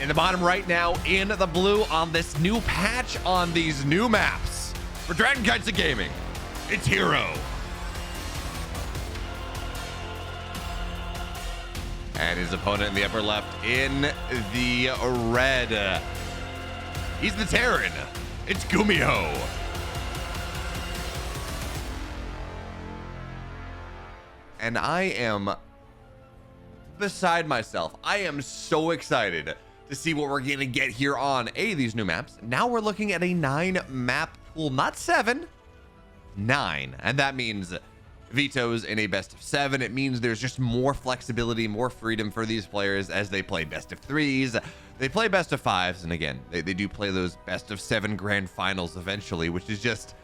in the bottom right now in the blue on this new patch on these new maps for Dragon Kites of Gaming. It's herO. And his opponent in the upper left in the red. He's the Terran. It's Gumiho. And I am beside myself. I am so excited to see what we're going to get here on these new maps. Now we're looking at a 9 map pool, not 7, 9. And that means vetoes in a best of 7. It means there's just more flexibility, more freedom for these players as they play best of 3s. They play best of 5s. And again, they do play those best of 7 grand finals eventually, which is just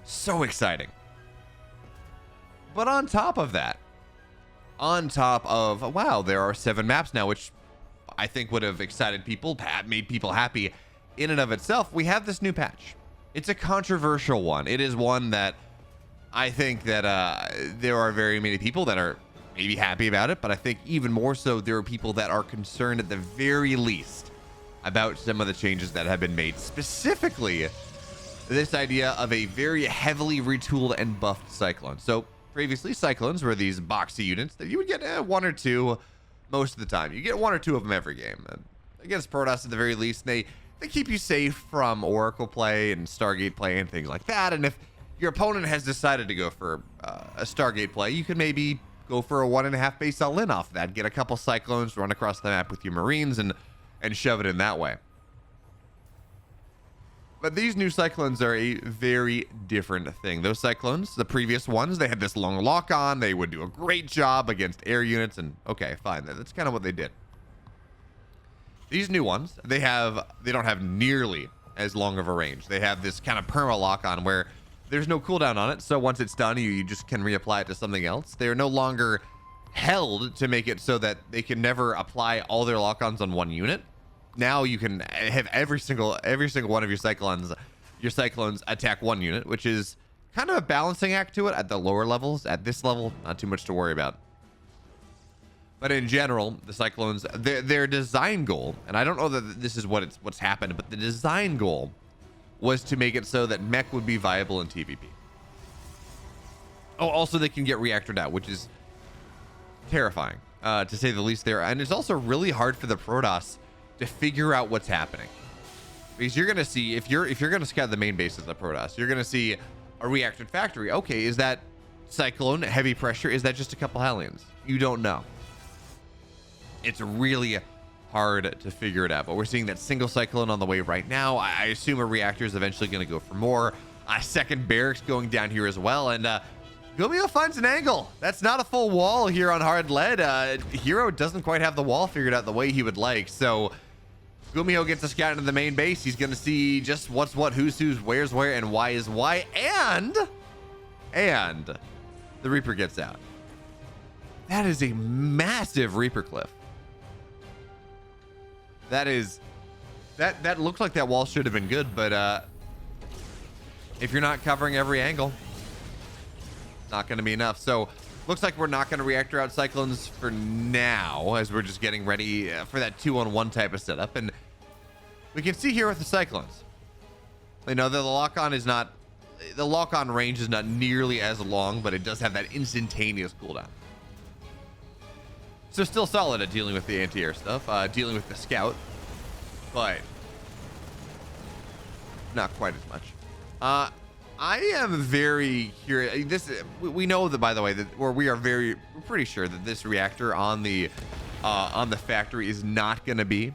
so exciting. But on top of that, on top of, wow, there are 7 maps now, which I think would have excited people, made people happy in and of itself, we have this new patch. It's a controversial one. It is one that I think that there are very many people that are maybe happy about it, but I think even more so, there are people that are concerned at the very least about some of the changes that have been made. Specifically, this idea of a very heavily retooled and buffed Cyclone. So previously, Cyclones were these boxy units that you would get 1 or 2 most of the time. You get 1 or 2 of them every game. Against Protoss at the very least, they keep you safe from Oracle play and Stargate play and things like that. And if your opponent has decided to go for a Stargate play, you could maybe go for a 1.5 base all-in off that. Get a couple Cyclones, run across the map with your Marines, and shove it in that way. But these new Cyclones are a very different thing. Those Cyclones, the previous ones, they had this long lock-on. They would do a great job against air units, and okay, fine. That's kind of what they did. These new ones, they don't have nearly as long of a range. They have this kind of perma lock-on where there's no cooldown on it, so once it's done, you just can reapply it to something else. They are no longer held to make it so that they can never apply all their lock-ons on one unit. Now you can have every single one of your cyclones attack one unit, which is kind of a balancing act to it at the lower levels. At this level, not too much to worry about. But in general, the Cyclones, their design goal, and I don't know that this is what's happened, but the design goal was to make it so that MECH would be viable in TVP. Oh, also they can get reactored out, which is terrifying, to say the least there. And it's also really hard for the Protoss to figure out what's happening, because you're gonna see, if you're gonna scout the main base of the Protoss, you're gonna see a reactored factory. Okay, is that Cyclone heavy pressure? Is that just a couple Hellions? You don't know. It's really hard to figure it out, but we're seeing that single Cyclone on the way right now. I assume a reactor is eventually going to go for more. A second barracks going down here as well, and Gumiho finds an angle. That's not a full wall here on hard lead. herO doesn't quite have the wall figured out the way he would like, so Gumiho gets a scout into the main base. He's going to see just what's what, who's where's where, and why is why, and the Reaper gets out. That is a massive Reaper cliff. That looks like that wall should have been good, but if you're not covering every angle, not going to be enough. So looks like we're not going to reactor out Cyclones for now, as we're just getting ready for that 2-on-1 type of setup. And we can see here with the Cyclones, you know, the lock-on range is not nearly as long, but it does have that instantaneous cooldown. So still solid at dealing with the anti-air stuff, dealing with the scout, but not quite as much. I am very curious. We know that, by the way, that we're pretty sure that this reactor on the factory is not going to be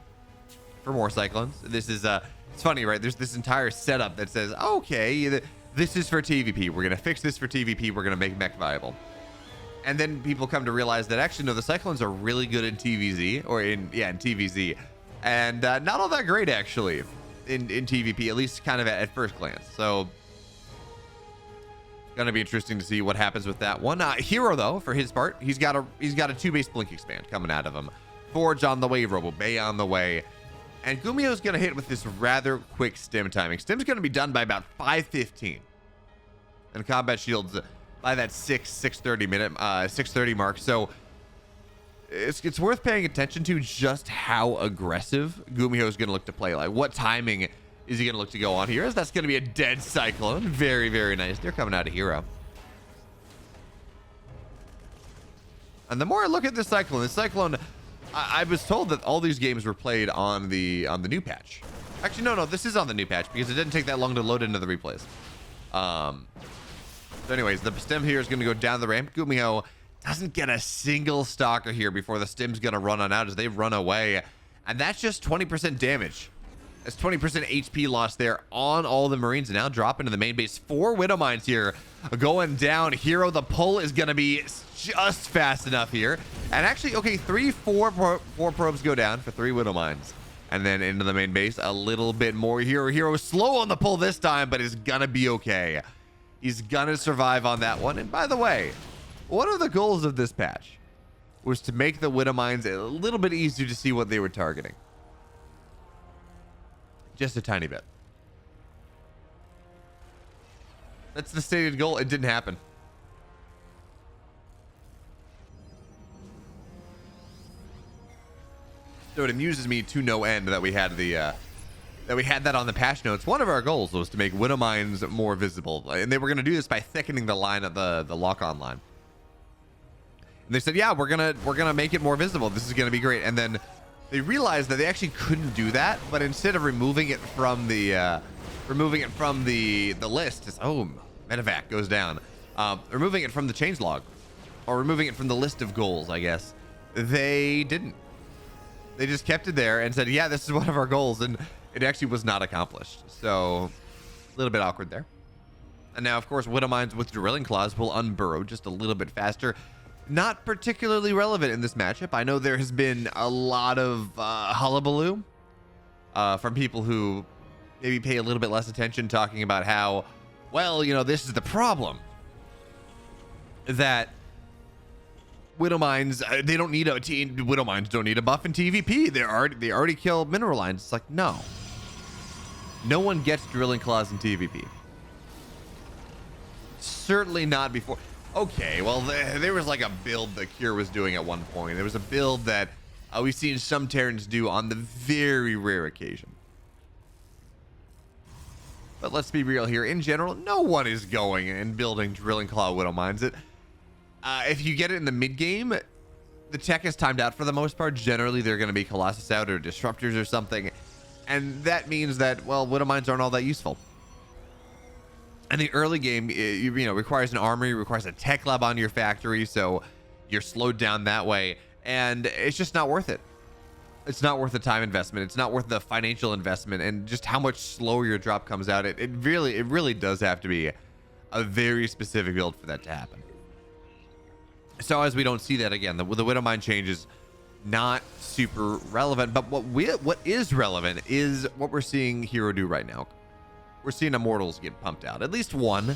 for more Cyclones. This is it's funny, right? There's this entire setup that says, okay, this is for TVP. We're going to fix this for TVP. We're going to make MECH viable. And then people come to realize that actually, no, the Cyclones are really good in TVZ, or in TVZ, and not all that great actually in TVP, at least kind of at first glance. So gonna be interesting to see what happens with that one. herO, though, for his part, he's got a 2 base blink expand coming out of him. Forge on the way, Robo Bay on the way, and Gumiho's gonna hit with this rather quick stim timing. Stim's gonna be done by about 5:15, and combat shields by that 6:30 mark. So it's worth paying attention to just how aggressive Gumiho is going to look to play. Like, what timing is he going to look to go on here? As that's going to be a dead cyclone. Very, very nice. They're coming out of herO. And the more I look at this cyclone, I was told that all these games were played on the new patch. Actually, no, this is on the new patch because it didn't take that long to load into the replays. So anyways, the stem here is going to go down the ramp. Gumiho doesn't get a single stalker here before the stem's going to run on out as they run away. And that's just 20% damage. That's 20% HP loss there on all the Marines. Now drop into the main base. 4 Widow Mines here going down. herO, the pull is going to be just fast enough here. And actually, okay, 4 probes go down for 3 Widow Mines. And then into the main base, a little bit more here. herO slow on the pull this time, but is going to be okay. He's going to survive on that one. And by the way, one of the goals of this patch was to make the Widow Mines a little bit easier to see what they were targeting. Just a tiny bit. That's the stated goal. It didn't happen. So it amuses me to no end that we had that on the patch notes. One of our goals was to make Widow Mines more visible, and they were going to do this by thickening the line of the lock-on line. And they said, "Yeah, we're gonna make it more visible. This is gonna be great." And then they realized that they actually couldn't do that. But instead of removing it from the list, it's, oh, medevac goes down. Removing it from the changelog, or removing it from the list of goals, I guess. They didn't. They just kept it there and said, "Yeah, this is one of our goals," and it actually was not accomplished. So a little bit awkward there. And now, of course, Widow Mines with drilling claws will unburrow just a little bit faster. Not particularly relevant in this matchup. I know there has been a lot of hullabaloo from people who maybe pay a little bit less attention, talking about how, well, you know, this is the problem, that Widow Mines, they don't need Widow Mines don't need a buff in TVP. They already kill mineral lines. It's like, no one gets drilling claws in TVP. Certainly not before. Okay, well, there was like a build that Cure was doing at one point. There was a build that we've seen some Terrans do on the very rare occasion. But let's be real here. In general, no one is going and building drilling claw Widow Mines. If you get it in the mid game, the tech is timed out for the most part. Generally, they're going to be Colossus out or disruptors or something, and that means that, well, Widow Mines aren't all that useful. And the early game, you know, requires an armory, requires a tech lab on your factory, so you're slowed down that way, and it's just not worth it. It's not worth the time investment. It's not worth the financial investment, and just how much slower your drop comes out. It really does have to be a very specific build for that to happen. So as we don't see that again, the Widow Mine change is not super relevant, but what is relevant is what we're seeing herO do right now. We're seeing Immortals get pumped out, at least one.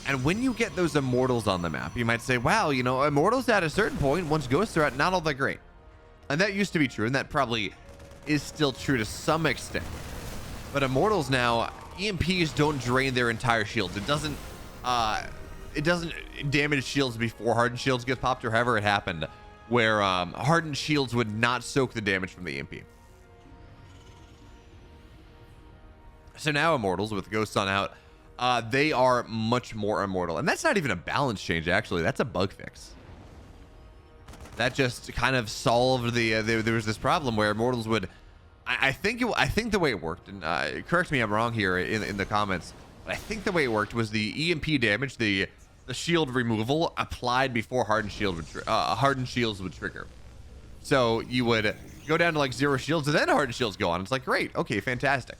And when you get those Immortals on the map, you might say, wow, you know, Immortals at a certain point, once Ghosts are out, not all that great. And that used to be true, and that probably is still true to some extent. But Immortals now, EMPs don't drain their entire shields. It doesn't damage shields before Hardened Shields get popped, or however it happened, where Hardened Shields would not soak the damage from the EMP. So now Immortals with Ghosts on out, they are much more immortal. And that's not even a balance change, actually. That's a bug fix. That just kind of solved there was this problem where Immortals would, I think the way it worked, and correct me if I'm wrong here in the comments, but I think the way it worked was the EMP damage, the shield removal applied before Hardened Shields would trigger. So you would go down to like 0 shields and then Hardened Shields go on. It's like, great, okay, fantastic.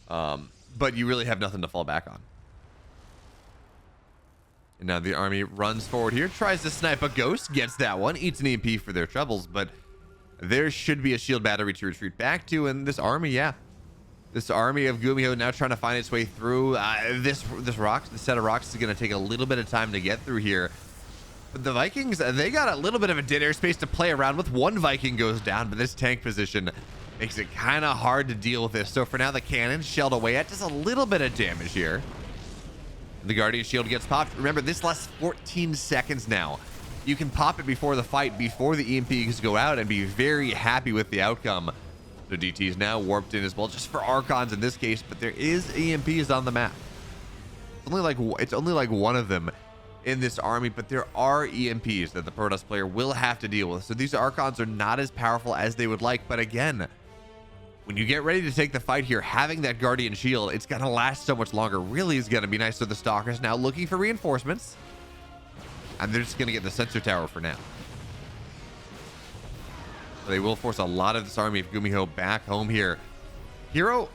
But you really have nothing to fall back on. And now the army runs forward here, tries to snipe a Ghost, gets that one, eats an EMP for their troubles, but there should be a shield battery to retreat back to, and this army, yeah. This army of Gumiho now trying to find its way through. This set of rocks is going to take a little bit of time to get through here. But the Vikings, they got a little bit of a dead airspace to play around with. One Viking goes down, but this tank position makes it kind of hard to deal with this. So for now, the cannon shelled away at just a little bit of damage here. The Guardian Shield gets popped. Remember, this lasts 14 seconds now. you can pop it before the fight, before the EMPs go out, and be very happy with the outcome. So DT is now warped in as well, just for Archons in this case, but there is EMPs on the map. It's only like one of them in this army, but there are EMPs that the Protoss player will have to deal with. So these Archons are not as powerful as they would like, but again, when you get ready to take the fight here, having that Guardian Shield, it's gonna last so much longer. Really is gonna be nice. So the Stalkers now looking for reinforcements, and they're just gonna get the sensor tower for now. So they will force a lot of this army of Gumiho back home here. herO,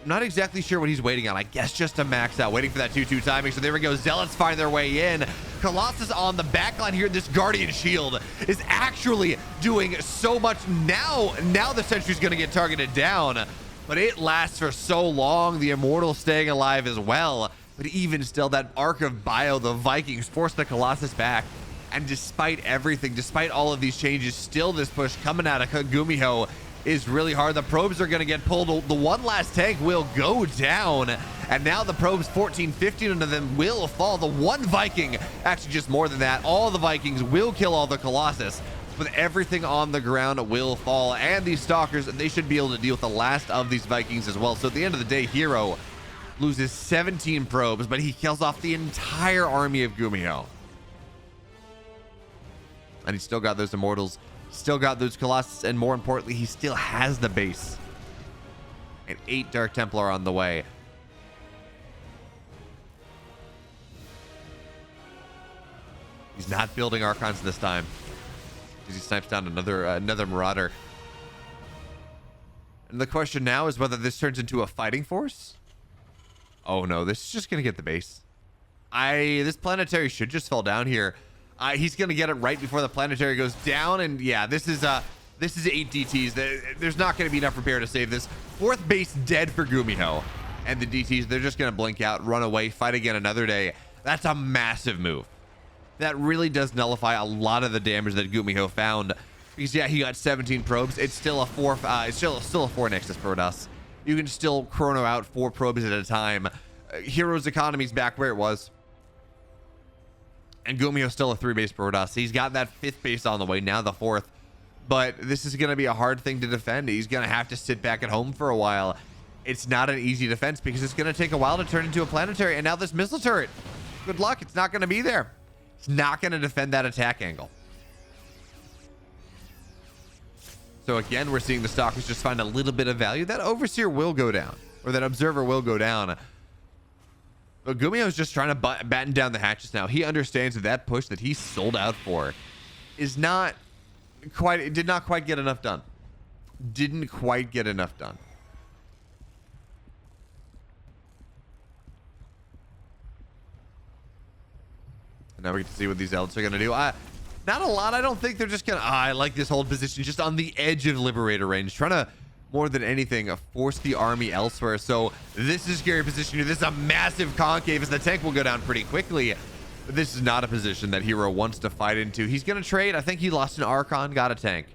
not exactly sure what he's waiting on. I guess just to max out, waiting for that 2-2 timing. So there we go. Zealots find their way in. Colossus on the backline here. This Guardian Shield is actually doing so much now. Now the Sentry's going to get targeted down, but it lasts for so long. The Immortal staying alive as well. But even still, that arc of bio, the Vikings forced the Colossus back. And despite everything, despite all of these changes, still this push coming out of Gumiho is really hard. The probes are going to get pulled. The one last tank will go down, and now the probes, 14, 15 of them will fall. The one Viking, actually just more than that, all the Vikings will kill all the Colossus, but everything on the ground will fall. And these Stalkers, they should be able to deal with the last of these Vikings as well. So at the end of the day, herO loses 17 probes, but he kills off the entire army of Gumiho. And he's still got those Immortals, still got those Colossus, and more importantly, he still has the base. And 8 Dark Templar on the way. He's not building Archons this time, because he snipes down another Marauder. And the question now is whether this turns into a fighting force. Oh no, this is just gonna get the base. This planetary should just fall down here. He's gonna get it right before the planetary goes down, and yeah, this is 8 DTs. There's not gonna be enough repair to save this. 4th base dead for Gumiho, and the DTs, they're just gonna blink out, run away, fight again another day. That's a massive move. That really does nullify a lot of the damage that Gumiho found, because yeah, he got 17 probes. It's still a 4. It's still a 4 Nexus Protoss. You can still chrono out 4 probes at a time. herO's economy's back where it was. And Gumiho's still a 3 base Protoss. He's got that 5th base on the way, now the 4th. But this is going to be a hard thing to defend. He's going to have to sit back at home for a while. It's not an easy defense, because it's going to take a while to turn into a planetary. And now this missile turret, good luck. It's not going to be there. It's not going to defend that attack angle. So again, we're seeing the Stalkers just find a little bit of value. That Overseer will go down, or that Observer will go down. But Gumiho's just trying to batten down the hatches now. He understands that push that he sold out for is not quite, it did not quite get enough done. Didn't quite get enough done. And now we get to see what these Elves are going to do. Not a lot. I don't think they're just going to, I like this whole position just on the edge of Liberator range, trying to, more than anything, force the army elsewhere. So this is a scary position here. This is a massive concave, as the tank will go down pretty quickly. But this is not a position that herO wants to fight into. He's going to trade. I think he lost an Archon, got a tank.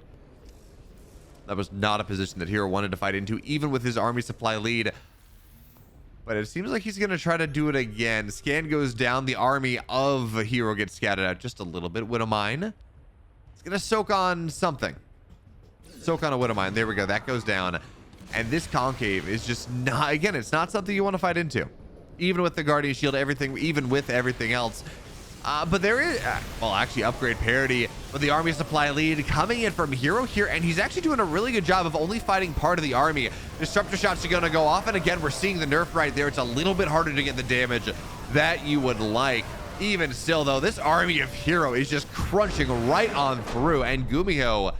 That was not a position that herO wanted to fight into, even with his army supply lead. But it seems like he's going to try to do it again. Scan goes down. The army of herO gets scattered out just a little bit. Widowmine. It's going to soak on something. Soak on a Widowmine. There we go. That goes down. And this concave is just not, again, it's not something you want to fight into. Even with the Guardian Shield, everything, even with everything else. But there is, well, actually upgrade parity. But the army supply lead coming in from herO here. And he's actually doing a really good job of only fighting part of the army. Disruptor shots are going to go off. And again, we're seeing the nerf right there. It's a little bit harder to get the damage that you would like. Even still, though, this army of herO is just crunching right on through. And Gumiho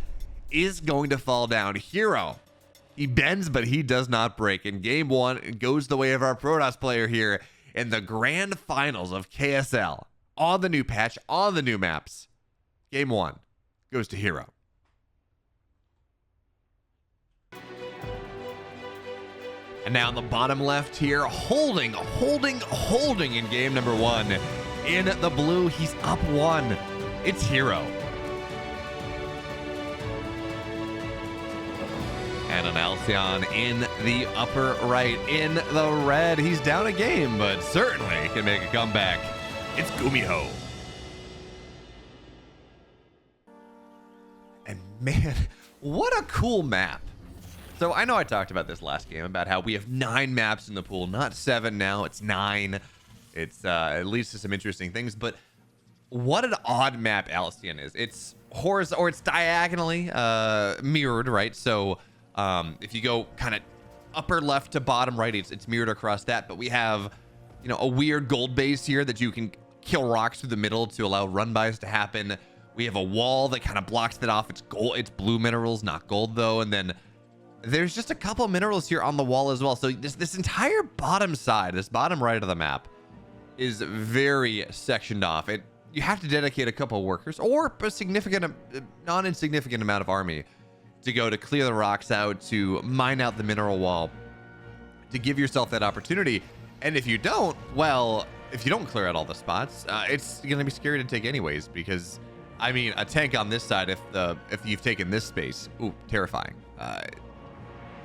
is going to fall down. herO, he bends, but he does not break. In game 1, it goes the way of our Protoss player here in the grand finals of KSL. On the new patch, on the new maps. Game 1 goes to herO. And now on the bottom left here, holding in game number 1. In the blue, he's up 1. It's herO. And an Alcyone in the upper right. In the red, he's down a game, but certainly can make a comeback. It's Gumiho. Man, what a cool map. So I know I talked about this last game about how we have 9 maps in the pool, not 7 now, it's 9. It's it leads to some interesting things, but what an odd map Alcyone is. It's horizontal, or it's diagonally mirrored, right? So if you go kind of upper left to bottom right, it's mirrored across that, but we have, you know, a weird gold base here that you can kill rocks through the middle to allow run bys to happen. We have a wall that kind of blocks that off. It's gold, it's blue minerals, not gold though. And then there's just a couple minerals here on the wall as well. So this entire bottom side, this bottom right of the map, is very sectioned off. You have to dedicate a couple of workers or a significant, non-insignificant amount of army to go to clear the rocks out, to mine out the mineral wall, to give yourself that opportunity. And if you don't, well, if you don't clear out all the spots, it's going to be scary to take anyways, because I mean, a tank on this side, if you've taken this space, ooh, terrifying.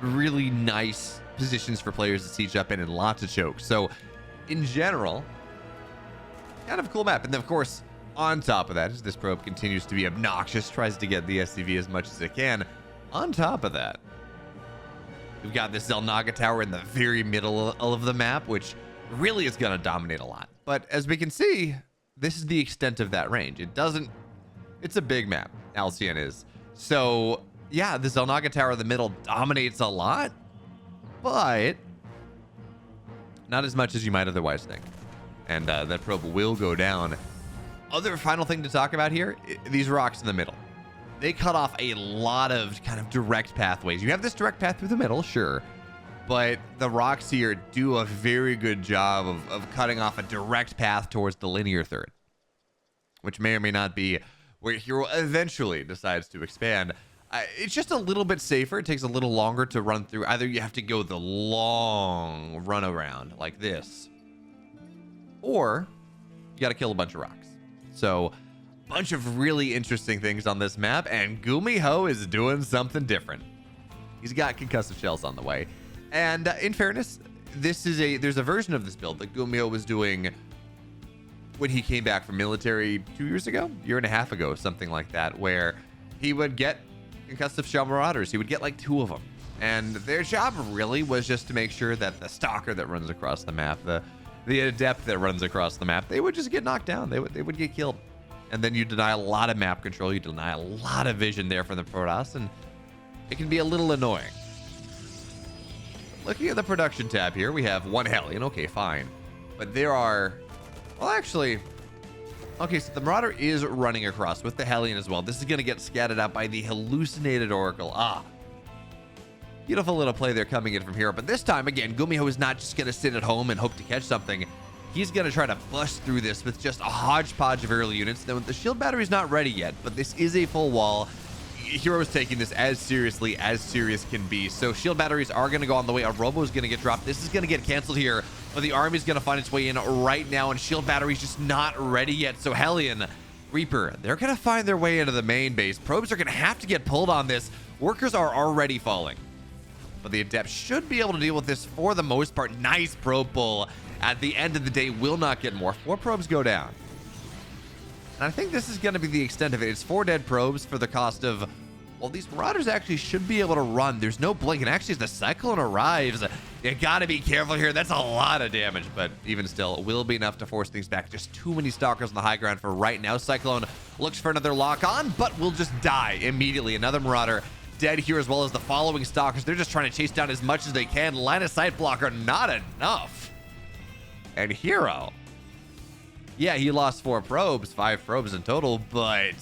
Really nice positions for players to siege up in and lots of chokes. So in general, kind of a cool map. And then of course, on top of that, as this probe continues to be obnoxious, tries to get the SCV as much as it can, on top of that, we've got this Xel'Naga tower in the very middle of the map, which really is going to dominate a lot. But as we can see, this is the extent of that range. It's a big map, Alcyone is. So yeah, the Xel'Naga tower in the middle dominates a lot, but not as much as you might otherwise think. And that probe will go down. Other final thing to talk about here, these rocks in the middle. They cut off a lot of kind of direct pathways. You have this direct path through the middle, sure, but the rocks here do a very good job of cutting off a direct path towards the linear third, which may or may not be where herO eventually decides to expand. It's just a little bit safer. It takes a little longer to run through. Either you have to go the long run around like this, or you got to kill a bunch of rocks. So bunch of really interesting things on this map, and Gumiho is doing something different. He's got concussive shells on the way. And in fairness, there's a version of this build that Gumiho was doing when he came back from military 2 years ago, year and a half ago, something like that, where he would get concussive shell marauders. He would get like 2 of them, and their job really was just to make sure that the stalker that runs across the map, the adept that runs across the map, they would just get knocked down. They would get killed. And then you deny a lot of map control, you deny a lot of vision there from the Protoss, and it can be a little annoying. Looking at the production tab here, we have 1 Hellion, okay, fine. But there are, well actually, okay, so the Marauder is running across with the Hellion as well. This is gonna get scattered out by the hallucinated Oracle. Beautiful little play there coming in from herO. But this time, again, Gumiho is not just gonna sit at home and hope to catch something. He's going to try to bust through this with just a hodgepodge of early units. Now, the shield battery's not ready yet, but this is a full wall. herO is taking this as seriously as serious can be. So shield batteries are going to go on the way. A robo is going to get dropped. This is going to get canceled here, but the army's going to find its way in right now, and shield battery's just not ready yet. So Hellion, Reaper, they're going to find their way into the main base. Probes are going to have to get pulled on this. Workers are already falling, but the Adept should be able to deal with this for the most part. Nice probe pull. At the end of the day, will not get more. 4 probes go down. And I think this is going to be the extent of it. It's 4 dead probes for the cost of, well, these Marauders actually should be able to run. There's no blink. And actually, as the Cyclone arrives, you got to be careful here. That's a lot of damage. But even still, it will be enough to force things back. Just too many Stalkers on the high ground for right now. Cyclone looks for another lock on, but will just die immediately. Another Marauder dead here, as well as the following Stalkers. They're just trying to chase down as much as they can. Line of sight blocker, not enough. And herO, yeah, he lost 4 probes, 5 probes in total, but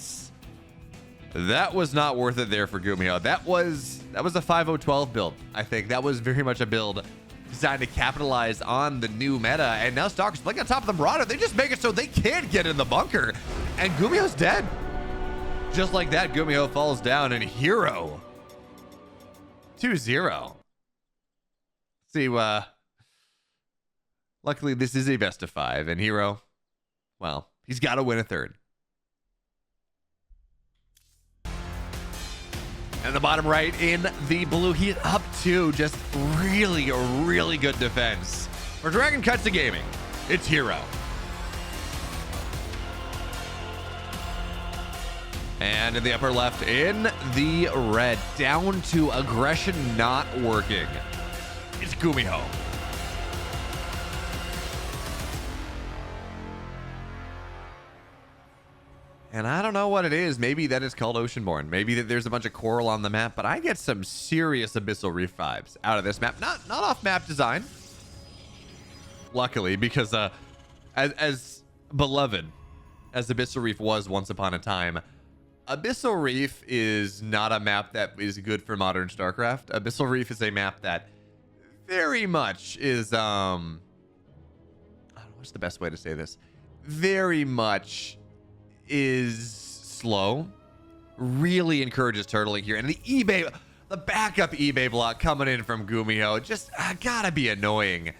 that was not worth it there for Gumiho. That was a 5-0-12 build. I think that was very much a build designed to capitalize on the new meta. And now Stalkers playing on top of the Marauder. They just make it so they can't get in the bunker, and Gumiho's dead. Just like that, Gumiho falls down, and herO 2-0. See, luckily, this is a best of 5, and herO, well, he's got to win a 3rd. And the bottom right in the blue, he's up 2. Just really, really good defense. For Dragon Cuts to Gaming, it's herO. And in the upper left, in the red, down to aggression not working. It's Gumiho. And I don't know what it is. Maybe that is called Oceanborn. Maybe that there's a bunch of coral on the map, but I get some serious Abyssal Reef vibes out of this map. Not off map design. Luckily, because as beloved as Abyssal Reef was once upon a time, Abyssal Reef is not a map that is good for modern StarCraft. Abyssal Reef is a map that very much is I don't know, what's the best way to say this? Very much is slow. Really encourages turtling here. And the backup eBay block coming in from Gumiho just gotta be annoying.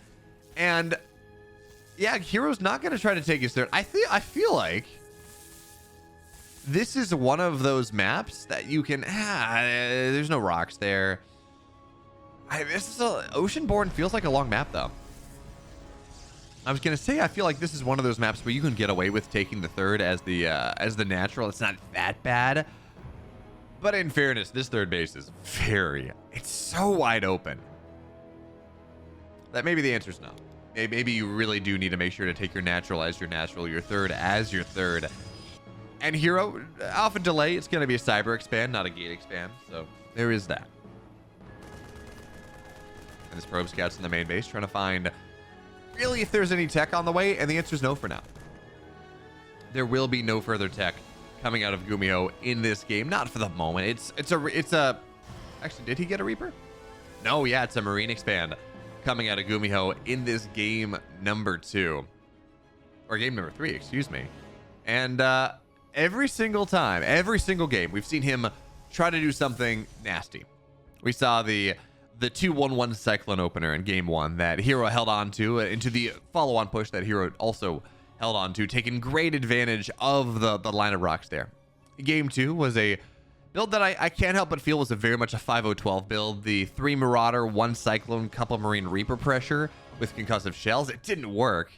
And yeah, hero's not gonna try to take his third. I feel like this is one of those maps that you can there's no rocks there. Oceanborn feels like a long map though. I was gonna say I feel like this is one of those maps where you can get away with taking the third as the natural. It's not that bad, but in fairness, this third base is it's so wide open that maybe the answer is no. Maybe you really do need to make sure to take your natural as your natural, your third as your third. And herO, alpha delay, it's gonna be a cyber expand, not a gate expand, so there is that. And this probe scout's in the main base trying to find really if there's any tech on the way, and the answer is no for now. There will be no further tech coming out of Gumiho in this game, not for the moment. It's a actually, did he get a Reaper? No, yeah, it's a Marine expand coming out of Gumiho in this game number 2, or game number 3, excuse me. And every single time, every single game, we've seen him try to do something nasty. We saw the 2-1-1 cyclone opener in game 1 that herO held on to into the follow-on push that herO also held on to, taking great advantage of the line of rocks there. Game 2 was a build that I can't help but feel was very much a 5-0-12 build. The 3 Marauder, 1 Cyclone, couple Marine Reaper pressure with concussive shells. It didn't work.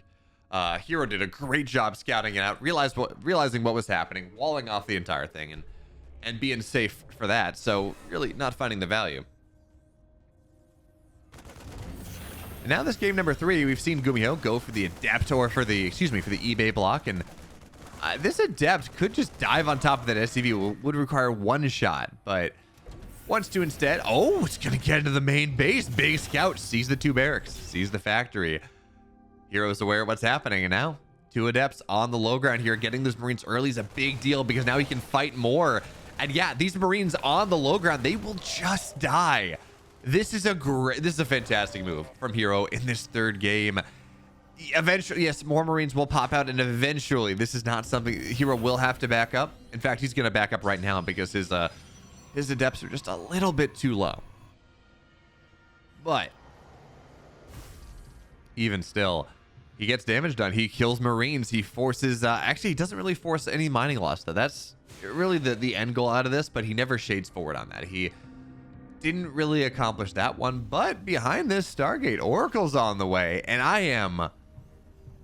herO did a great job scouting it out, realizing what was happening, walling off the entire thing, and being safe for that. So really not finding the value. And now this game number 3, we've seen Gumiho go for the Adept, or for the eBay block, and this Adept could just dive on top of that SCV. Would require 1 shot, but wants to instead. Oh, it's gonna get into the main base. Big scout sees the 2 barracks, sees the factory. hero's aware of what's happening, and now 2 Adepts on the low ground here. Getting those Marines early is a big deal because now he can fight more. And yeah, these Marines on the low ground, they will just die. This is a fantastic move from herO in this 3rd game. Eventually, yes, more Marines will pop out, and eventually this is not something herO will have to back up. In fact, he's going to back up right now because his Adepts are just a little bit too low. But even still, he gets damage done. He kills Marines. He forces actually, he doesn't really force any mining loss though. That's really the end goal out of this, but he never shades forward on that. He didn't really accomplish that one. But behind this, Stargate Oracle's on the way, and I am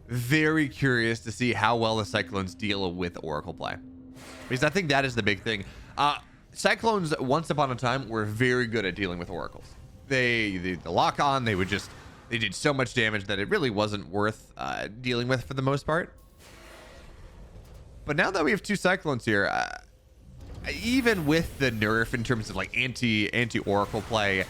very curious to see how well the Cyclones deal with Oracle play, because I think that is the big thing. Cyclones once upon a time were very good at dealing with Oracles. The lock on, they did so much damage that it really wasn't worth dealing with for the most part. But now that we have 2 Cyclones here, even with the nerf in terms of like anti-Oracle play,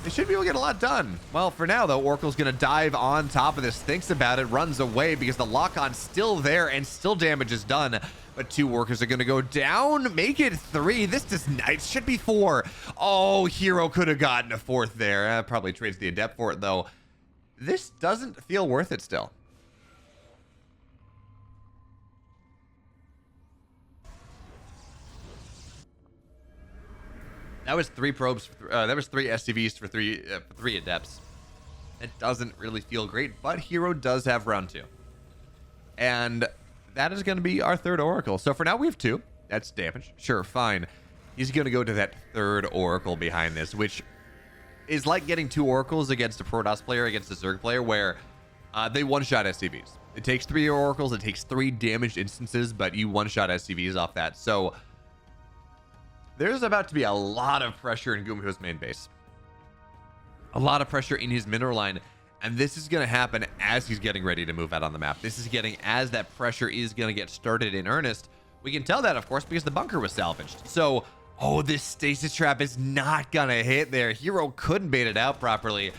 they should be able to get a lot done. Well, for now though, Oracle's gonna dive on top of this, thinks about it, runs away because the lock-on's still there and still damage is done. But 2 workers are gonna go down, make it 3. It should be 4. Oh, herO could have gotten a 4th there. Probably trades the Adept for it though. This doesn't feel worth it still. That was 3 probes. That was 3 SCVs for 3 Adepts. It doesn't really feel great, but herO does have round 2, and that is going to be our 3rd Oracle. So for now we have 2. That's damage. Sure, fine. He's going to go to that 3rd Oracle behind this, which is like getting 2 Oracles against a Protoss player, against a Zerg player, where they one-shot SCVs. It takes 3 oracles, it takes 3 damaged instances, but you one-shot SCVs off that. So there's about to be a lot of pressure in Gumiho's main base. A lot of pressure in his mineral line. And this is going to happen as he's getting ready to move out on the map. This is getting as that pressure is going to get started in earnest. We can tell that, of course, because the bunker was salvaged. So, oh, this stasis trap is not going to hit there. herO couldn't bait it out properly.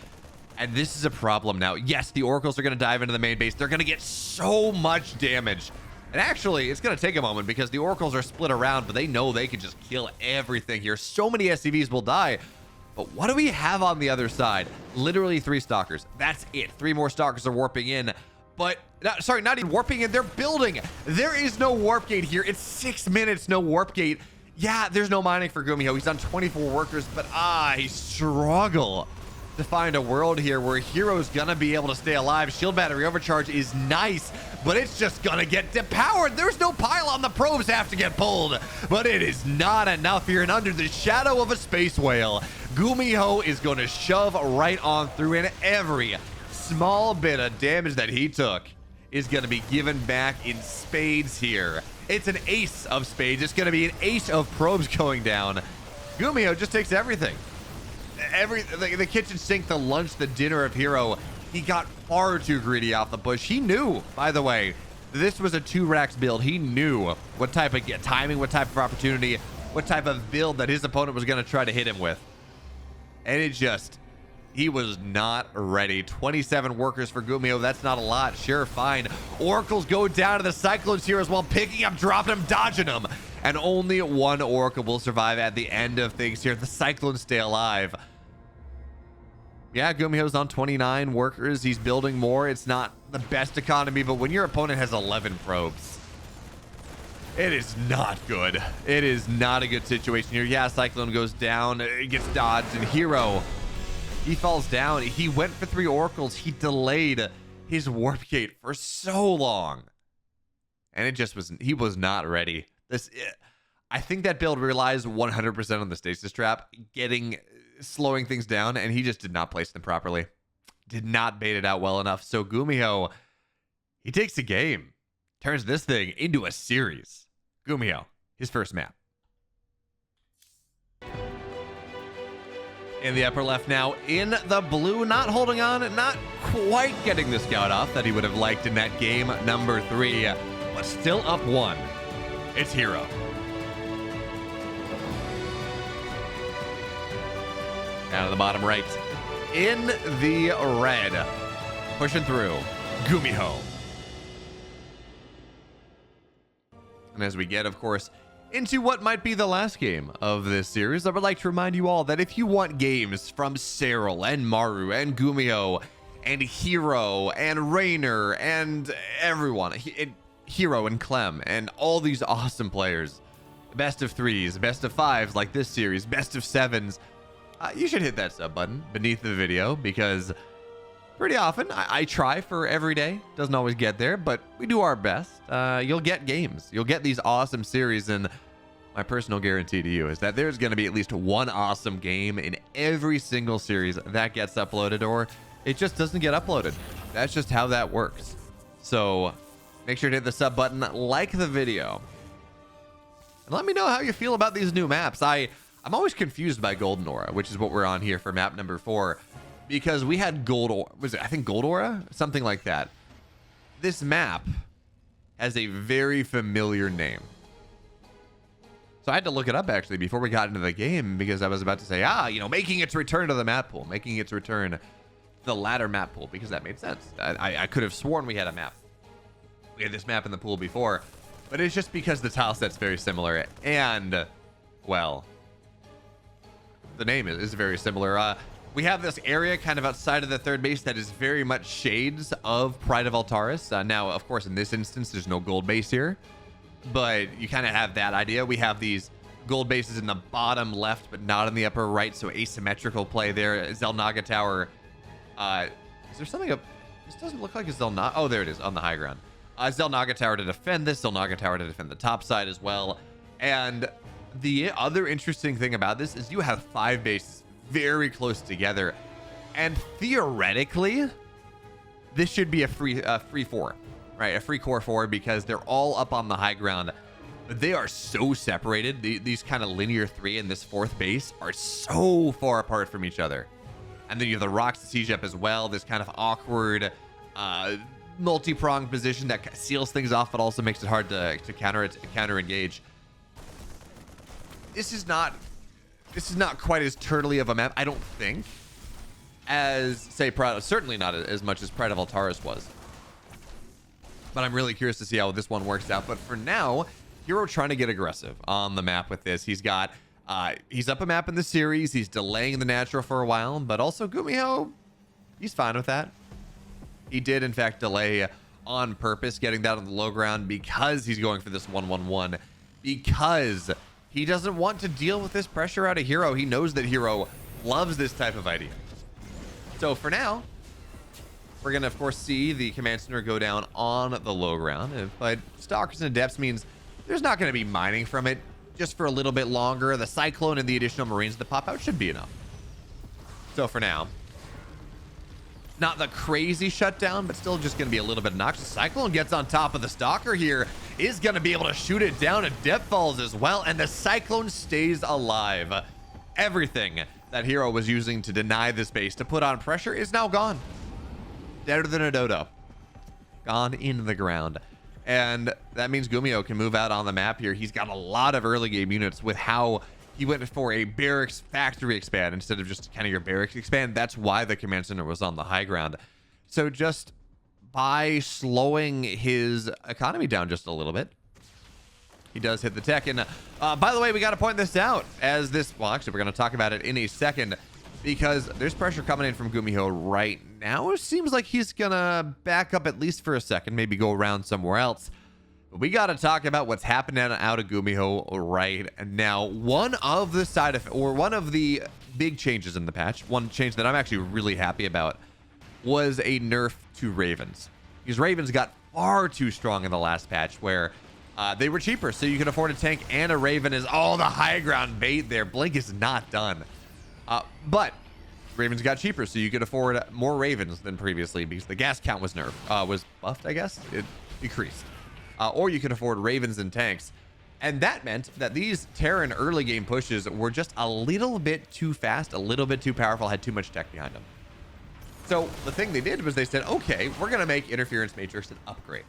And this is a problem now. Yes, the oracles are going to dive into the main base. They're going to get so much damage. And actually, it's going to take a moment because the oracles are split around, but they know they can just kill everything here. So many SCVs will die. But what do we have on the other side? Literally 3 stalkers. That's it. 3 more stalkers are warping in. But, sorry, not even warping in. They're building. There is no warp gate here. It's 6 minutes, no warp gate. Yeah, there's no mining for Gumiho. He's on 24 workers, but I struggle to find a world here where herO's gonna be able to stay alive. Shield battery overcharge is nice, but it's just gonna get depowered. There's no pylon. The probes have to get pulled, but it is not enough here. And under the shadow of a space whale, Gumiho is going to shove right on through, and every small bit of damage that he took is going to be given back in spades here. It's an ace of spades. It's going to be an ace of probes going down. Gumiho just takes everything. The kitchen sink, the lunch, the dinner of herO. He got far too greedy off the bush. He knew, by the way, this was a 2 racks build. He knew what type of timing, what type of opportunity, what type of build that his opponent was going to try to hit him with. And it just, he was not ready. 27 workers for Gumiho. That's not a lot. Sure, fine. Oracles go down to the cyclones here as well, picking up, dropping them, dodging them. And only 1 oracle will survive at the end of things here. The cyclones stay alive. Yeah, Gumiho's on 29 workers. He's building more. It's not the best economy, but when your opponent has 11 probes, it is not good. It is not a good situation here. Yeah, cyclone goes down. It gets dodged, and herO, he falls down. He went for 3 oracles. He delayed his warp gate for so long, and it just was, he was not ready. I think that build relies 100% on the stasis trap slowing things down, and he just did not place them properly. Did not bait it out well enough. So Gumiho, he takes the game, turns this thing into a series. Gumiho, his first map. In the upper left now, in the blue, not holding on, not quite getting the scout off that he would have liked in that game number 3, but still up 1. It's herO. Down to the bottom right, in the red, pushing through, Gumiho. And as we get, of course, into what might be the last game of this series, I would like to remind you all that if you want games from serO and Maru and Gumiho and herO and Raynor and everyone, herO and Clem and all these awesome players, best of 3s, best of 5s like this series, best of 7s, you should hit that sub button beneath the video, because pretty often I try for every day. Doesn't always get there, but we do our best. You'll get games. You'll get these awesome series, and my personal guarantee to you is that there's going to be at least 1 awesome game in every single series that gets uploaded, or it just doesn't get uploaded. That's just how that works. So make sure to hit the sub button, like the video, and let me know how you feel about these new maps. I'm always confused by Golden Aura, which is what we're on here for map number 4. Because we had I think Gold Aura? Something like that. This map has a very familiar name. So I had to look it up, actually, before we got into the game, because I was about to say, making its return to the map pool, making its return to the ladder map pool, because that made sense. I could have sworn we had a map. We had this map in the pool before, but it's just because the tile set's very similar, and, well, the name is very similar. We have this area kind of outside of the 3rd base that is very much shades of Pride of Altaris. Now, of course, in this instance, there's no gold base here, but you kind of have that idea. We have these gold bases in the bottom left, but not in the upper right, so asymmetrical play there. Xel'Naga Tower. Is there something up? This doesn't look like a Xel'Naga. Oh, there it is on the high ground. Xel'Naga Tower to defend this, Xel'Naga Tower to defend the top side as well. And the other interesting thing about this is you have 5 bases very close together, and theoretically this should be a free 4. right? A free core 4 because they're all up on the high ground. But they are so separated. These kind of linear 3 and this 4th base are so far apart from each other. And then you have the rocks to siege up as well. This kind of awkward multi-pronged position that seals things off, but also makes it hard to counter engage. This is not quite as turtly of a map, I don't think, as say Protoss. Certainly not as much as Pride of Altaris was. But I'm really curious to see how this one works out. But for now, herO trying to get aggressive on the map with this. He's got he's up a map in the series. He's delaying the natural for a while, but also Gumiho, he's fine with that. He did in fact delay on purpose, getting that on the low ground because he's going for this 1-1-1, because he doesn't want to deal with this pressure out of herO. He knows that herO loves this type of idea. So for now, we're gonna of course see the command center go down on the low ground, but Stalkers and Adepts means there's not going to be mining from it just for a little bit longer. The Cyclone and the additional Marines that pop out should be enough. So for now, not the crazy shutdown, but still just going to be a little bit obnoxious. Cyclone gets on top of the Stalker here, is going to be able to shoot it down. Adept falls as well, and the Cyclone stays alive. Everything that herO was using to deny this base, to put on pressure, is now gone. Deader than a dodo. Gone in the ground. And that means Gumiho can move out on the map here. He's got a lot of early game units with how he went for a barracks factory expand instead of just kind of your barracks expand. That's why the command center was on the high ground. So just by slowing his economy down just a little bit, he does hit the tech. And by the way, we got to point this out as this, well, actually, we're going to talk about it in a second, because there's pressure coming in from Gumiho right now. It seems like he's gonna back up at least for a second, maybe go around somewhere else. But we got to talk about what's happening out of Gumiho right now. One of the big changes in the patch, one change that I'm actually really happy about, was a nerf to Ravens. These Ravens got far too strong in the last patch, where they were cheaper, so you can afford a tank and a Raven as all the high ground bait there. Blink is not done. But Ravens got cheaper, so you could afford more Ravens than previously because the gas count was was buffed, I guess. It decreased. Or you could afford Ravens and tanks. And that meant that these Terran early game pushes were just a little bit too fast, a little bit too powerful, had too much tech behind them. So the thing they did was they said, okay, we're going to make Interference Matrix an upgrade.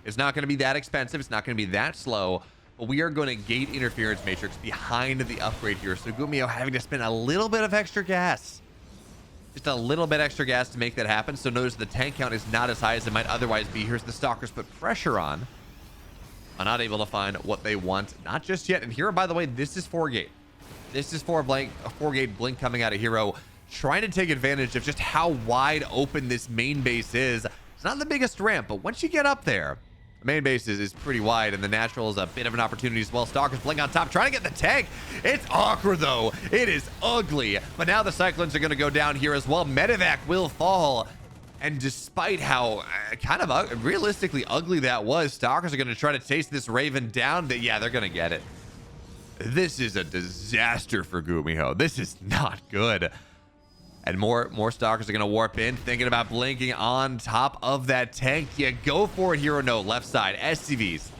It's not going to be that expensive. It's not going to be that slow. But we are going to gate Interference Matrix behind the upgrade here. So Gumiho having to spend a little bit of extra gas. Just a little bit extra gas to make that happen. So notice the tank count is not as high as it might otherwise be. Here's the Stalkers put pressure on. Are not able to find what they want. Not just yet. And here, by the way, this is 4-gate. This is 4-gate blink coming out of herO. Trying to take advantage of just how wide open this main base is. It's not the biggest ramp, but once you get up there, the main base is pretty wide, and the natural is a bit of an opportunity as well. Stalkers blink on top, trying to get the tank. It's awkward, though. It is ugly. But now the Cyclones are going to go down here as well. Medevac will fall. And despite how kind of realistically ugly that was, Stalkers are going to try to chase this Raven down. Yeah, they're going to get it. This is a disaster for Gumiho. This is not good. And more Stalkers are going to warp in, thinking about blinking on top of that tank. Yeah, go for it, herO. No, left side. SCVs,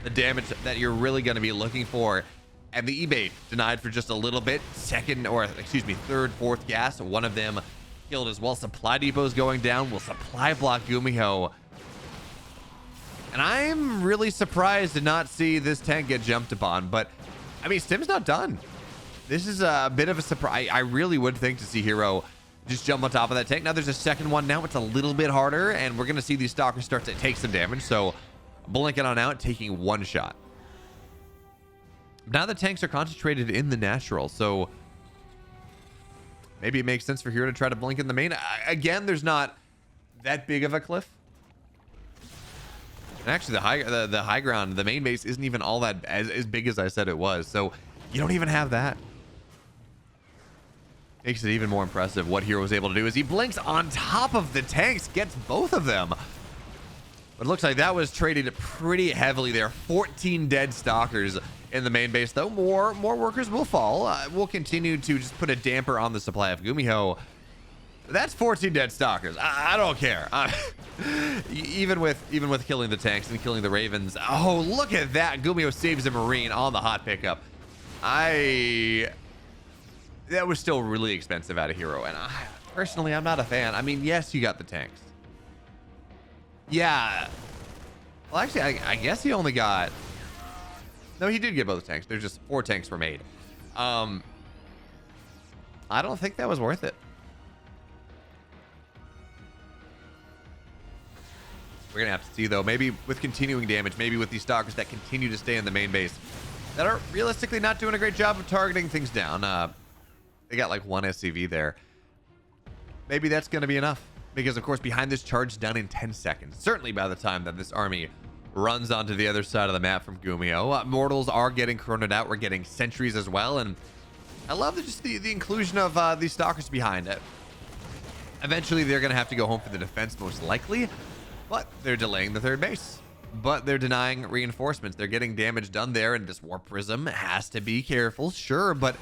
the damage that you're really going to be looking for. And the E-bait denied for just a little bit. Third, fourth gas. One of them killed as well. Supply depots going down. Will supply block Gumiho. And I'm really surprised to not see this tank get jumped upon. But, I mean, Stim's not done. This is a bit of a surprise. I really would think to see herO just jump on top of that tank. Now there's a second one now. It's a little bit harder, and we're going to see these Stalkers start to take some damage. So blinking on out, taking one shot. Now the tanks are concentrated in the natural, so maybe it makes sense for herO to try to blink in the main. Again, there's not that big of a cliff. And actually, the high ground, the main base isn't even all that as big as I said it was. So you don't even have that. Makes it even more impressive. What herO was able to do is he blinks on top of the tanks, gets both of them. But it looks like that was traded pretty heavily there. 14 dead Stalkers in the main base, though. More workers will fall. We'll continue to just put a damper on the supply of Gumiho. That's 14 dead stalkers. I don't care. Even with killing the tanks and killing the ravens. Oh, look at that. Gumiho saves a marine on the hot pickup. That was still really expensive out of herO, and personally, I'm not a fan. I mean, yes, you got the tanks. Yeah. Well, actually, I guess he only got... No, he did get both tanks. There's just 4 tanks were made. I don't think that was worth it. We're gonna have to see, though. Maybe with continuing damage, maybe with these stalkers that continue to stay in the main base that are realistically not doing a great job of targeting things down. They got like 1 SCV there. Maybe that's gonna be enough, because of course behind this charge done in 10 seconds. Certainly by the time that this army runs onto the other side of the map from Gumiho, mortals are getting chroned out. We're getting sentries as well, and I love the inclusion of these stalkers behind it. Eventually they're gonna have to go home for the defense, most likely. But they're delaying the third base. But they're denying reinforcements. They're getting damage done there, and this warp prism has to be careful, sure, but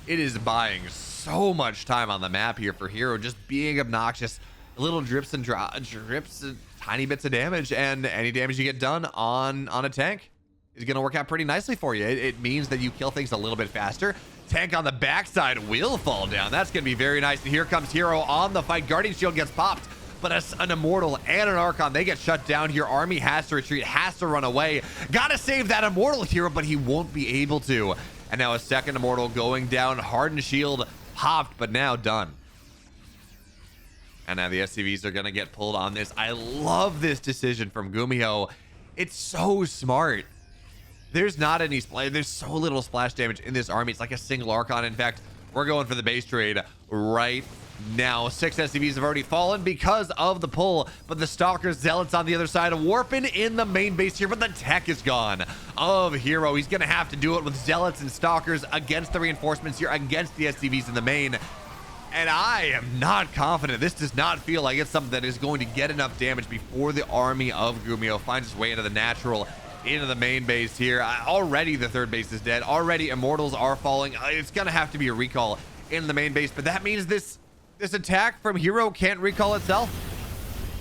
it is buying so much time on the map here for herO, just being obnoxious. Little drips and tiny bits of damage, and any damage you get done on a tank is going to work out pretty nicely for you. It means that you kill things a little bit faster. Tank on the backside will fall down. That's going to be very nice. And here comes herO on the fight. Guardian Shield gets popped, but an Immortal and an Archon, they get shut down here. Army has to retreat, has to run away. Gotta save that Immortal here, but he won't be able to. And now a second Immortal going down. Hardened Shield popped, but now done. And now the SCVs are gonna get pulled on this. I love this decision from Gumiho. It's so smart. There's not any there's so little splash damage in this army. It's like a single Archon. In fact, we're going for the base trade right now. 6 SCVs have already fallen because of the pull, but the Stalkers, Zealots on the other side, warping in the main base here, but the tech is gone of herO. He's gonna have to do it with Zealots and Stalkers against the reinforcements here, against the SCVs in the main. And I am not confident. This does not feel like it's something that is going to get enough damage before the army of Gumiho finds its way into the natural, into the main base here. Already the third base is dead. Already Immortals are falling. It's gonna have to be a recall in the main base, but that means this attack from herO can't recall itself,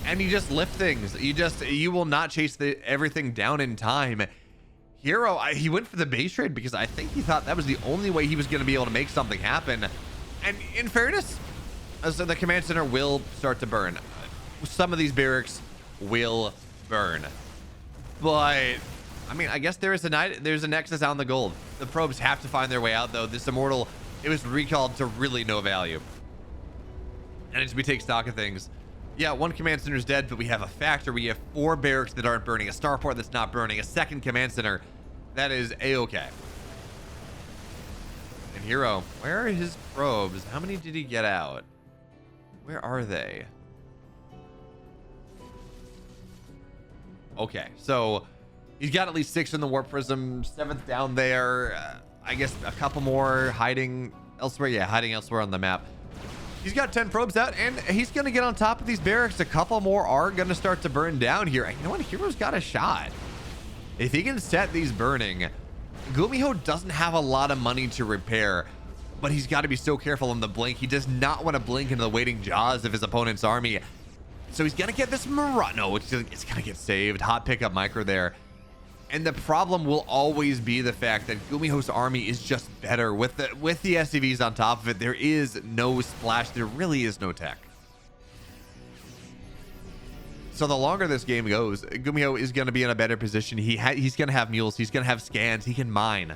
and you just lift things. You will not chase everything down in time. herO, he went for the base trade because I think he thought that was the only way he was going to be able to make something happen. And in fairness, so the command center will start to burn. Some of these barracks will burn, but I mean, I guess there's a nexus out in the gold. The probes have to find their way out, though. This Immortal, it was recalled to really no value. And as we take stock of things, yeah, 1 command center is dead, but we have a factory. We have 4 barracks that aren't burning, a starport that's not burning, a second command center that is a-okay. And herO, where are his probes? How many did he get out? Where are they? Okay, so he's got at least 6 in the warp prism, 7th down there. I guess a couple more hiding elsewhere. Yeah, hiding elsewhere on the map. He's got 10 probes out, and he's going to get on top of these barracks. A couple more are going to start to burn down here. You know what? herO's got a shot. If he can set these burning, Gumiho doesn't have a lot of money to repair, but he's got to be so careful on the blink. He does not want to blink into the waiting jaws of his opponent's army. So he's going to get this Mirage. No, it's going to get saved. Hot pickup micro there. And the problem will always be the fact that Gumiho's army is just better with the SCVs on top of it. There is no splash. There really is no tech. So the longer this game goes, Gumiho is going to be in a better position. He's going to have mules. He's going to have scans. He can mine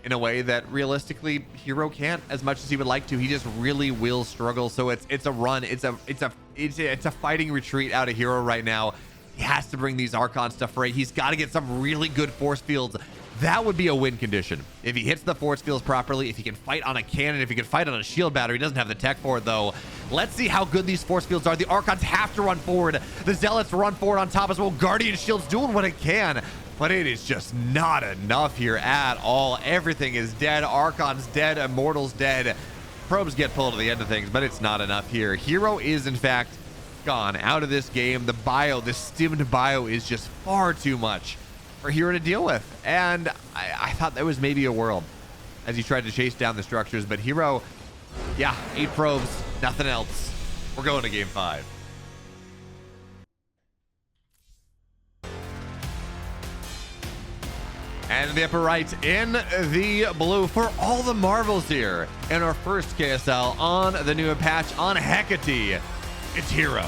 in a way that realistically herO can't as much as he would like to. He just really will struggle. So it's a run. It's a fighting retreat out of herO right now. He has to bring these Archons to fray. He's got to get some really good force fields. That would be a win condition. If he hits the force fields properly, if he can fight on a cannon, if he can fight on a shield battery. He doesn't have the tech for it, though. Let's see how good these force fields are. The Archons have to run forward. The Zealots run forward on top as well. Guardian Shield's doing what it can, but it is just not enough here at all. Everything is dead. Archon's dead. Immortal's dead. Probes get pulled to the end of things, but it's not enough here. herO is, in fact, gone out of this game. The stimmed bio is just far too much for herO to deal with, and I thought there was maybe a world as he tried to chase down the structures, but herO, yeah, 8 probes, nothing else. We're going to game 5. And in the upper right, in the blue, for all the marbles here in our first KSL on the new patch on Hecate, it's herO.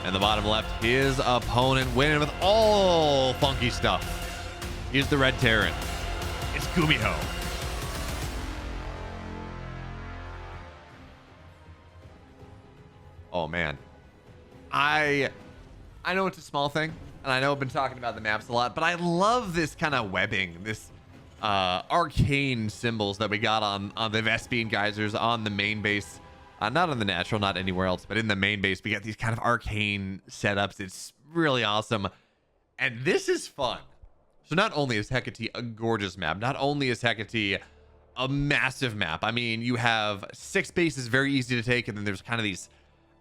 And the bottom left, his opponent winning with all funky stuff. He's the red Terran. It's Gumiho. Oh man, I know it's a small thing, and I know I've been talking about the maps a lot, but I love this kind of webbing, this arcane symbols that we got on the Vespine geysers on the main base. Not on the natural, not anywhere else, but in the main base, we got these kind of arcane setups. It's really awesome, and this is fun. So not only is Hecate a gorgeous map, not only is Hecate a massive map. I mean, you have 6 bases very easy to take, and then there's kind of these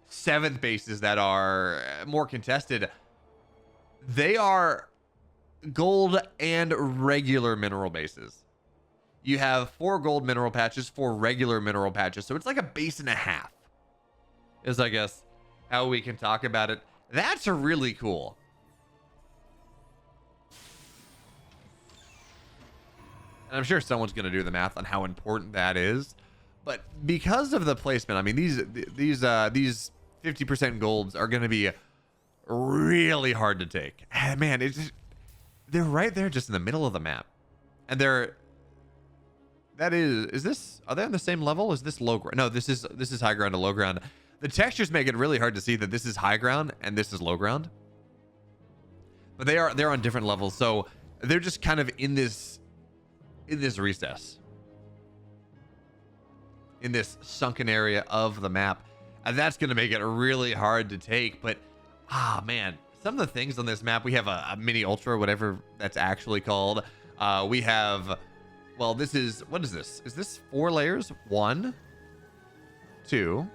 7th bases that are more contested. They are gold and regular mineral bases. You have 4 gold mineral patches, 4 regular mineral patches, so it's like a base and a half is, I guess, how we can talk about it. That's really cool. And I'm sure someone's going to do the math on how important that is, but because of the placement, I mean, these 50% golds are going to be really hard to take. Man, they're right there just in the middle of the map. And are they on the same level? Is this low ground? No, this is high ground to low ground. The textures make it really hard to see that this is high ground and this is low ground. But they're on different levels, so they're just kind of in this recess, in this sunken area of the map. And that's going to make it really hard to take. But, man, some of the things on this map, we have a mini ultra, whatever that's actually called. We have, well, what is this? Is this 4 layers? 1, 2,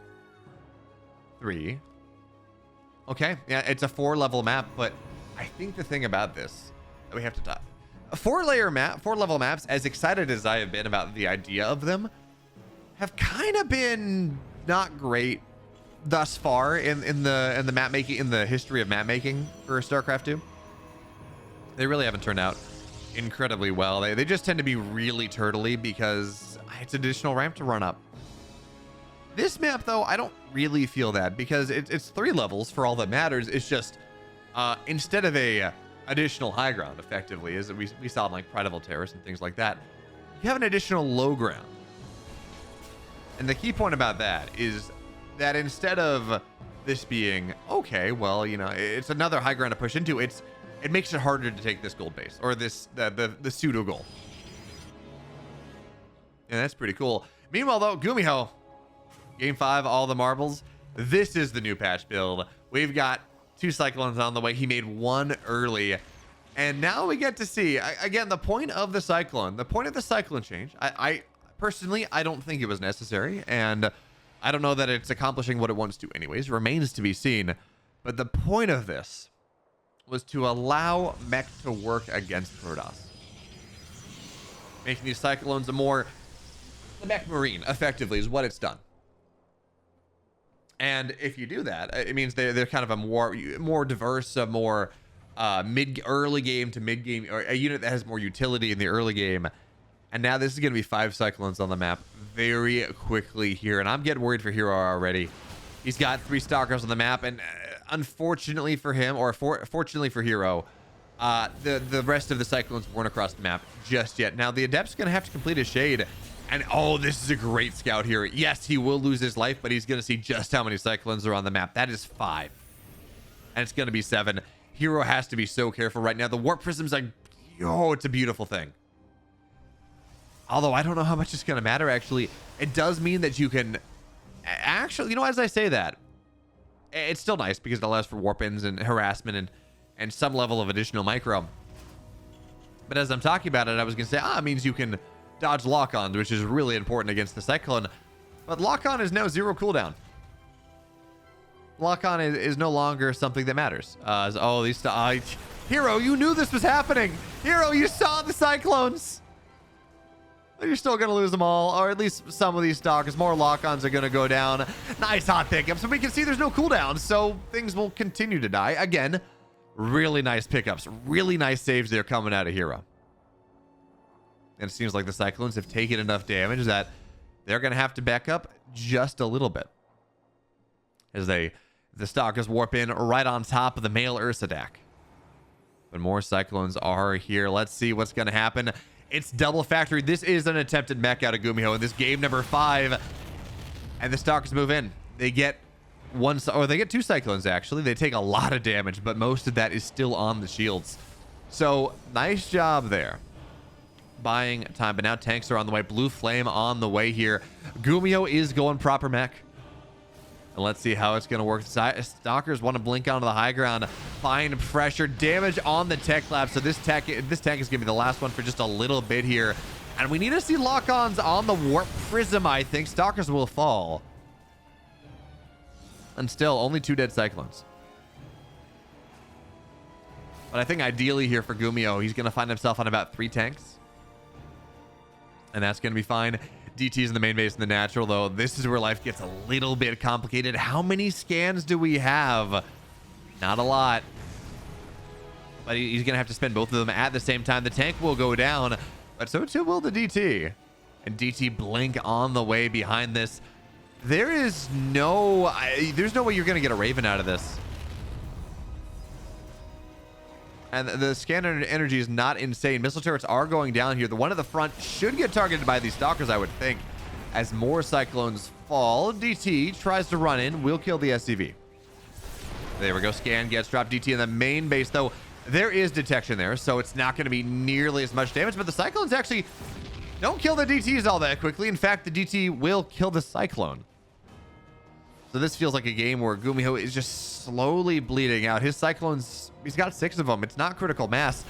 3. Okay, yeah, it's a 4-level map, but I think the thing about this that we have to talk, a 4-level maps, as excited as I have been about the idea of them, have kind of been not great thus far in the map making, in the history of map making for StarCraft 2. They really haven't turned out incredibly well. They just tend to be really turtly because it's additional ramp to run up. This map, though, I don't really feel that, because it's 3 levels for all that matters. It's just instead of a additional high ground, effectively, as we saw in like Pride of Terrace and things like that, you have an additional low ground. And the key point about that is that instead of this being, okay, well, you know, it's another high ground to push into, it makes it harder to take this gold base, or this the pseudo gold. And that's pretty cool. Meanwhile, though, Gumiho, game 5, all the marbles. This is the new patch build. We've got 2 cyclones on the way. He made 1 early, and now we get to see again the point of the cyclone. The point of the cyclone change, I personally, I don't think it was necessary, and I don't know that it's accomplishing what it wants to anyways. Remains to be seen. But the point of this was to allow MECH to work against Protoss, making these cyclones the MECH Marine, effectively, is what it's done. And if you do that, it means they're kind of a more diverse, a more early game to mid game, or a unit that has more utility in the early game. And now this is going to be 5 cyclones on the map very quickly here, and I'm getting worried for herO already. He's got 3 stalkers on the map, and unfortunately for him, or fortunately for herO, the rest of the cyclones weren't across the map just yet. Now the Adept's going to have to complete his shade, and oh, this is a great scout here. Yes, he will lose his life, but he's going to see just how many cyclones are on the map. That is 5, and it's going to be 7. herO has to be so careful right now. The warp prism's like, yo, it's a beautiful thing. Although I don't know how much it's going to matter, actually. It does mean that you can actually, you know, as I say that, it's still nice because it allows for warp-ins and harassment and some level of additional micro. But as I'm talking about it, I was going to say, it means you can dodge lock-ons, which is really important against the cyclone. But lock-on is now 0 cooldown. Lock-on is no longer something that matters. herO, you knew this was happening. herO, you saw the cyclones. You're still going to lose them all, or at least some of these Stalkers. More lock-ons are going to go down. Nice hot pickups, but we can see there's no cooldowns, so things will continue to die. Again, really nice pickups. Really nice saves there coming out of herO. And it seems like the Cyclones have taken enough damage that they're going to have to back up just a little bit. As the Stalkers warp in right on top of the male Ursa deck. But more Cyclones are here. Let's see what's going to happen. It's double factory. This is an attempted mech out of Gumiho in this game number 5. And the Stalkers move in. They get they get 2 Cyclones, actually. They take a lot of damage, but most of that is still on the shields. So, nice job there. Buying time, but now tanks are on the way. Blue Flame on the way here. Gumiho is going proper mech. And let's see how it's going to work. Stalkers want to blink onto the high ground. Find pressure. Damage on the tech lab. So this tank is going to be the last one for just a little bit here. And we need to see lock-ons on the Warp Prism, I think. Stalkers will fall. And still, only 2 dead Cyclones. But I think ideally here for Gumiho, he's going to find himself on about 3 tanks. And that's going to be fine. DT's in the main base in the natural, though. This is where life gets a little bit complicated. How many scans do we have? Not a lot. But he's going to have to spend both of them at the same time. The tank will go down, but so too will the DT. And DT blink on the way behind this. There's no way you're going to get a Raven out of this. And the scanner energy is not insane. Missile turrets are going down here. The one at the front should get targeted by these Stalkers, I would think. As more Cyclones fall, DT tries to run in. Will kill the SCV. There we go. Scan gets dropped. DT in the main base, though. There is detection there, so it's not going to be nearly as much damage. But the Cyclones actually don't kill the DTs all that quickly. In fact, the DT will kill the Cyclone. So this feels like a game where Gumiho is just slowly bleeding out. His Cyclones, he's got 6 of them. It's not critical mass.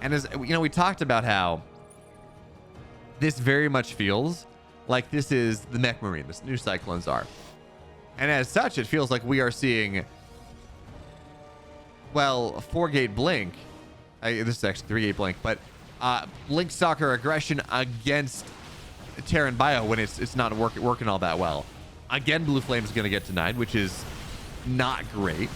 And as you know, we talked about how this very much feels like this is the Mech Marine, this new Cyclones are. And as such, it feels like we are seeing, well, 4-gate blink. This is actually 3-gate blink, but blink stalker aggression against Terran bio when it's not working all that well. Again, Blue Flame is going to get denied, which is not great.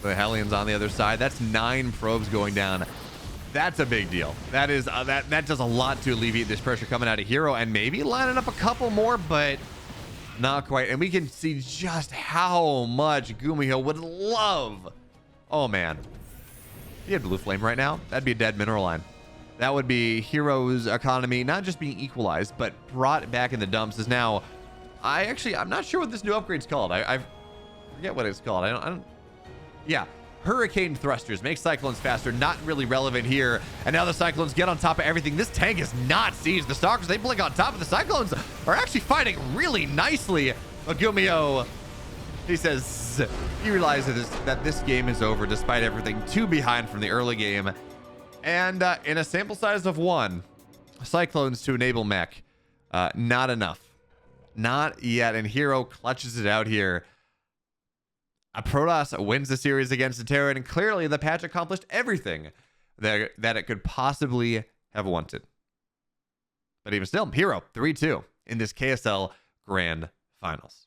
The Hellions on the other side. That's 9 probes going down. That's a big deal. That is that does a lot to alleviate this pressure coming out of herO, and maybe lining up a couple more, but not quite. And we can see just how much Gumiho would love. Oh man, if he had Blue Flame right now, that'd be a dead mineral line. That would be herO's economy not just being equalized, but brought back in the dumps. Is now, I'm not sure what this new upgrade's called. I forget what it's called. I don't. Yeah. Hurricane thrusters make Cyclones faster. Not really relevant here. And now the Cyclones get on top of everything. This tank is not seized. The Stalkers, they blink on top of the Cyclones, are actually fighting really nicely. But Gumiho, he says he realizes that this game is over despite everything. 2 behind from the early game. And in a sample size of 1, Cyclones to enable mech. Not enough. Not yet. And herO clutches it out here. Protoss wins the series against the Terran, and clearly the patch accomplished everything that it could possibly have wanted. But even still, herO 3-2 in this KSL Grand Finals.